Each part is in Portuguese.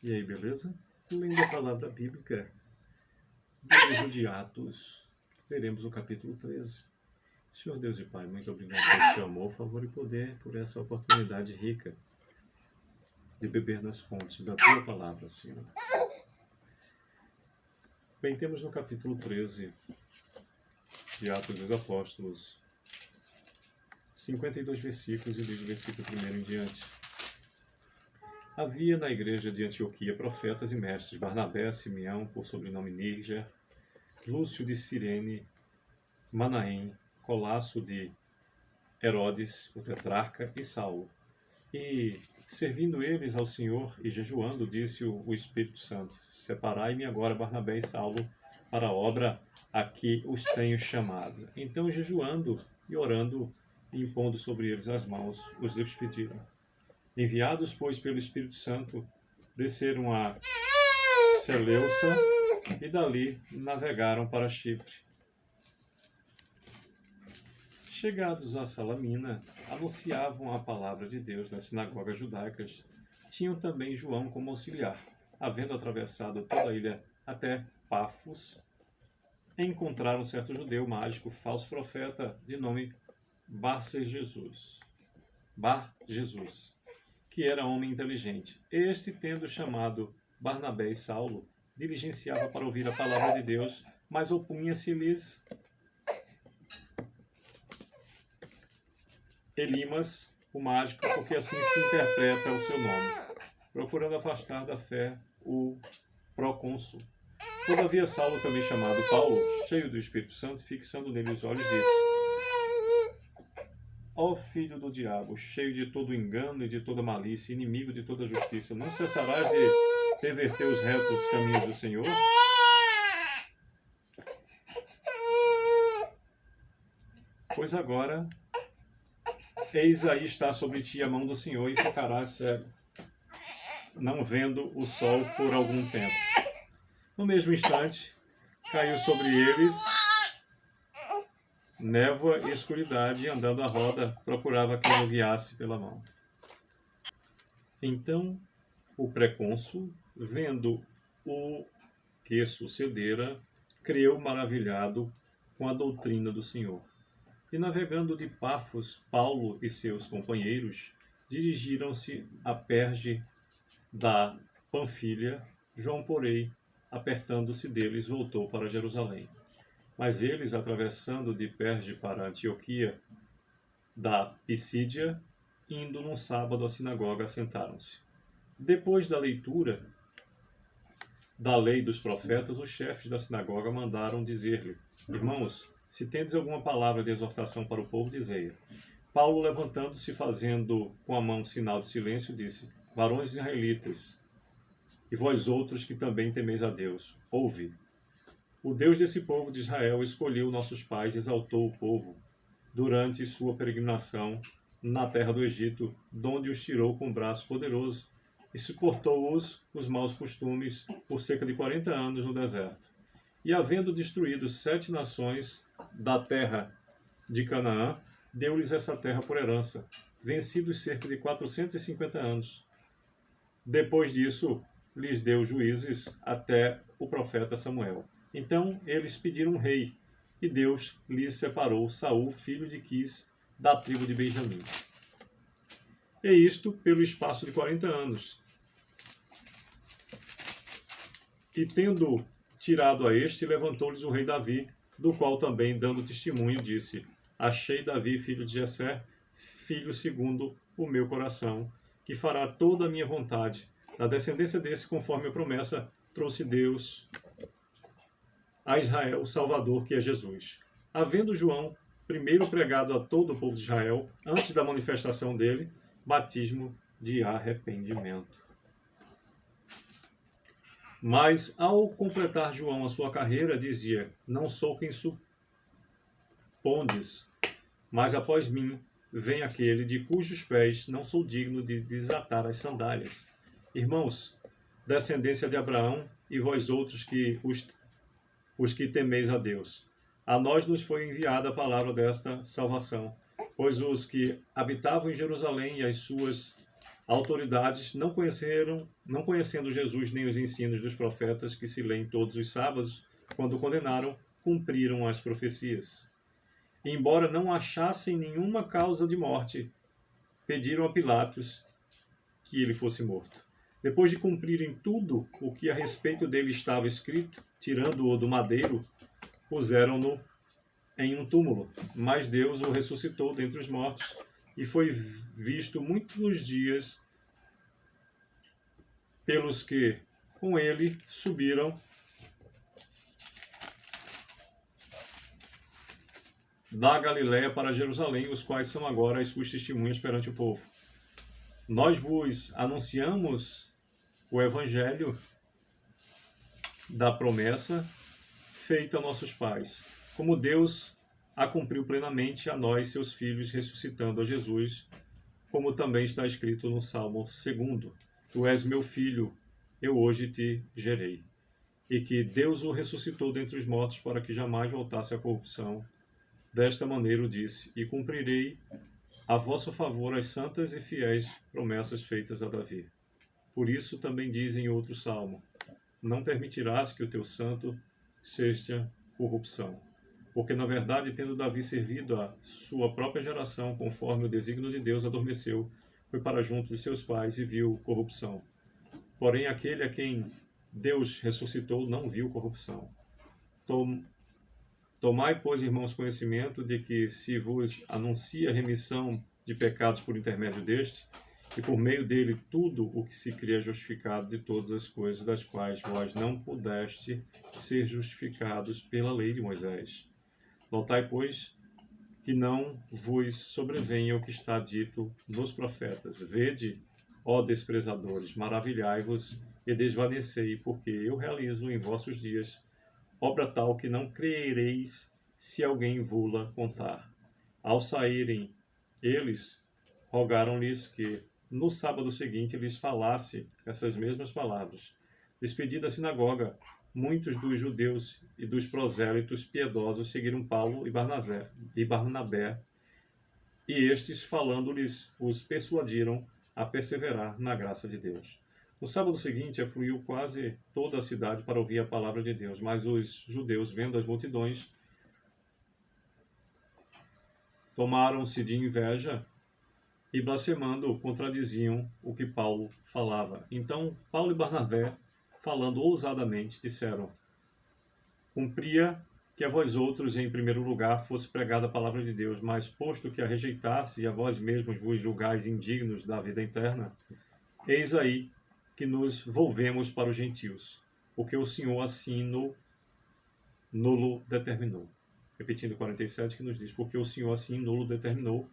E aí, beleza? Lendo a palavra bíblica do livro de Atos, veremos o capítulo 13. Senhor Deus e Pai, muito obrigado pelo seu amor, favor e poder, por essa oportunidade rica de beber nas fontes da tua palavra, Senhor. Bem, temos no capítulo 13 de Atos dos Apóstolos 52 versículos e diz o versículo 1 em diante. Havia na igreja de Antioquia profetas e mestres, Barnabé, Simeão, por sobrenome Níger, Lúcio de Cirene, Manaém, Colasso de Herodes, o tetrarca, e Saulo. E, servindo eles ao Senhor e jejuando, disse o Espírito Santo: Separai-me agora Barnabé e Saulo para a obra a que os tenho chamado. Então, jejuando e orando e impondo sobre eles as mãos, os despediram. Enviados, pois, pelo Espírito Santo, desceram a Seleucia e dali navegaram para Chipre. Chegados a Salamina, anunciavam a palavra de Deus nas sinagogas judaicas. Tinham também João como auxiliar. Havendo atravessado toda a ilha até Pafos, encontraram certo judeu mágico, falso profeta, de nome Bar-Jesus, que era homem inteligente. Este, tendo chamado Barnabé e Saulo, diligenciava para ouvir a palavra de Deus, mas opunha-se-lhes Elimas, o mágico, porque assim se interpreta o seu nome, procurando afastar da fé o procônsul. Todavia Saulo, também chamado Paulo, cheio do Espírito Santo, fixando nele os olhos, disse: Ó filho do diabo, cheio de todo engano e de toda malícia, inimigo de toda justiça, não cessarás de perverter os retos caminhos do Senhor? Pois agora, eis aí está sobre ti a mão do Senhor e ficarás cego, não vendo o sol por algum tempo. No mesmo instante, caiu sobre eles névoa e escuridade, e andando à roda, procurava quem o guiasse pela mão. Então, o precônsul, vendo o que sucedera, creu maravilhado com a doutrina do Senhor. E navegando de Pafos, Paulo e seus companheiros dirigiram-se a Perge da Panfilha. João, porém, apertando-se deles, voltou para Jerusalém. Mas eles, atravessando de Perge para Antioquia da Pisídia, indo num sábado à sinagoga, assentaram-se. Depois da leitura da lei dos profetas, os chefes da sinagoga mandaram dizer-lhe: Irmãos, se tendes alguma palavra de exortação para o povo, dizei-a. Paulo, levantando-se, fazendo com a mão sinal de silêncio, disse: Varões israelitas, e vós outros que também temeis a Deus, ouve. O Deus desse povo de Israel escolheu nossos pais e exaltou o povo durante sua peregrinação na terra do Egito, donde os tirou com braço poderoso e suportou-os os maus costumes por cerca de 40 anos no deserto. E havendo destruído 7 nações da terra de Canaã, deu-lhes essa terra por herança, vencidos cerca de 450 anos. Depois disso, lhes deu juízes até o profeta Samuel. Então eles pediram um rei, e Deus lhes separou Saul, filho de Quis, da tribo de Benjamim. E isto pelo espaço de 40 anos. E tendo tirado a este, levantou-lhes o rei Davi, do qual também, dando testemunho, disse: Achei Davi, filho de Jessé, filho segundo o meu coração, que fará toda a minha vontade. Da descendência desse, conforme a promessa, trouxe Deus a Israel o Salvador, que é Jesus. Havendo João primeiro pregado a todo o povo de Israel, antes da manifestação dele, batismo de arrependimento. Mas, ao completar João a sua carreira, dizia: Não sou quem supondes, mas após mim vem aquele de cujos pés não sou digno de desatar as sandálias. Irmãos, descendência de Abraão, e vós outros que os que temeis a Deus, a nós nos foi enviada a palavra desta salvação, pois os que habitavam em Jerusalém e as suas Autoridades não conhecendo Jesus nem os ensinos dos profetas que se leem todos os sábados, quando condenaram, cumpriram as profecias. E, embora não achassem nenhuma causa de morte, pediram a Pilatos que ele fosse morto. Depois de cumprirem tudo o que a respeito dele estava escrito, tirando-o do madeiro, puseram-no em um túmulo. Mas Deus o ressuscitou dentre os mortos e foi visto muitos dias pelos que com ele subiram da Galiléia para Jerusalém, os quais são agora as suas testemunhas perante o povo. Nós vos anunciamos o evangelho da promessa feita a nossos pais, como Deus a cumpriu plenamente a nós, seus filhos, ressuscitando a Jesus, como também está escrito no Salmo 2: Tu és meu filho, eu hoje te gerei. E que Deus o ressuscitou dentre os mortos para que jamais voltasse à corrupção. Desta maneira o disse: E cumprirei a vosso favor as santas e fiéis promessas feitas a Davi. Por isso também diz em outro salmo: Não permitirás que o teu santo seja corrupção. Porque, na verdade, tendo Davi servido a sua própria geração, conforme o desígnio de Deus, adormeceu, foi para junto de seus pais e viu corrupção. Porém, aquele a quem Deus ressuscitou não viu corrupção. Tomai, pois, irmãos, conhecimento de que se vos anuncia a remissão de pecados por intermédio deste, e por meio dele tudo o que se cria é justificado de todas as coisas das quais vós não pudeste ser justificados pela lei de Moisés. Notai, pois, que não vos sobrevenha o que está dito nos profetas. Vede, ó desprezadores, maravilhai-vos e desvanecei, porque eu realizo em vossos dias obra tal que não creereis se alguém vô-la contar. Ao saírem eles, rogaram-lhes que no sábado seguinte lhes falasse essas mesmas palavras. Despedida a sinagoga, muitos dos judeus e dos prosélitos piedosos seguiram Paulo e Barnabé, e estes, falando-lhes, os persuadiram a perseverar na graça de Deus. No sábado seguinte, afluiu quase toda a cidade para ouvir a palavra de Deus, mas os judeus, vendo as multidões, tomaram-se de inveja e, blasfemando, contradiziam o que Paulo falava. Então, Paulo e Barnabé, falando ousadamente, disseram: Cumpria que a vós outros, em primeiro lugar, fosse pregada a palavra de Deus, mas posto que a rejeitasse e a vós mesmos vos julgais indignos da vida eterna, eis aí que nos volvemos para os gentios, porque o Senhor assim nulo determinou. Repetindo 47, que nos diz: Porque o Senhor assim nulo determinou,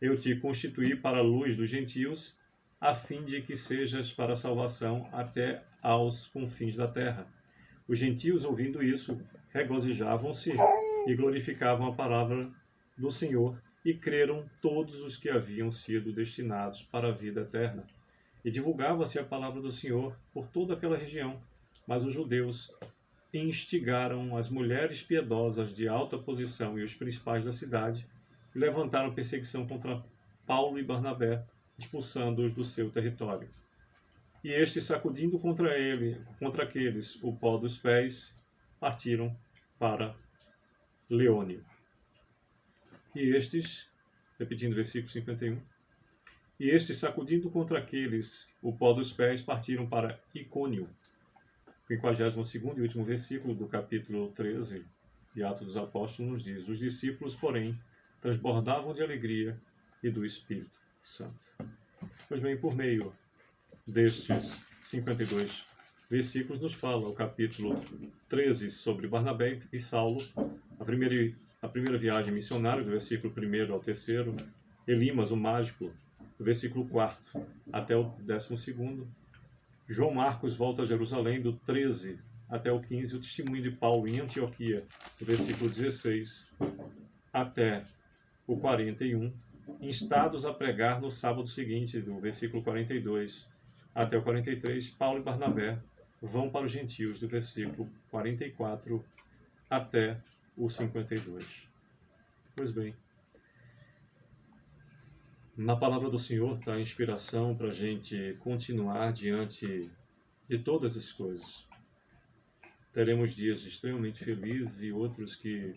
eu te constituí para a luz dos gentios, a fim de que sejas para a salvação até aos confins da terra. Os gentios, ouvindo isso, regozijavam-se e glorificavam a palavra do Senhor, e creram todos os que haviam sido destinados para a vida eterna. E divulgava-se a palavra do Senhor por toda aquela região. Mas os judeus instigaram as mulheres piedosas de alta posição e os principais da cidade, e levantaram perseguição contra Paulo e Barnabé, expulsando-os do seu território. E estes, sacudindo contra aqueles o pó dos pés, partiram para Leônio. E estes, repetindo o versículo 51, e estes, sacudindo contra aqueles o pó dos pés, partiram para Icônio. 52º e último versículo do capítulo 13 de Atos dos Apóstolos nos diz: Os discípulos, porém, transbordavam de alegria e do Espírito Santo. Pois bem, por meio destes 52 versículos, nos fala o capítulo 13 sobre Barnabé e Saulo, a primeira viagem missionária, do versículo 1 ao 3, Elimas, o mágico, do versículo 4 até o 12, João Marcos volta a Jerusalém, do 13 até o 15, o testemunho de Paulo em Antioquia, do versículo 16 até o 41, instados a pregar no sábado seguinte, do versículo 42 até o 43, Paulo e Barnabé vão para os gentios, do versículo 44 até o 52. Pois bem, Na palavra do Senhor está a inspiração para a gente continuar diante de todas as coisas. Teremos dias extremamente felizes e outros que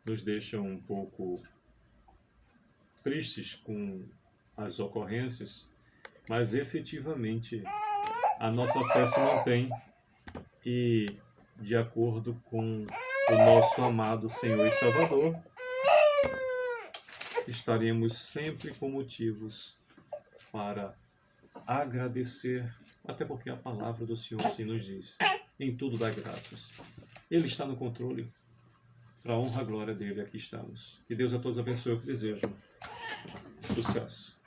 nos deixam um pouco tristes com as ocorrências, mas efetivamente a nossa fé se mantém e, de acordo com o nosso amado Senhor e Salvador, estaremos sempre com motivos para agradecer, até porque a palavra do Senhor assim nos diz: em tudo dá graças. Ele está no controle. Para a honra e glória dele, aqui estamos. Que Deus a todos abençoe. Eu desejo sucesso.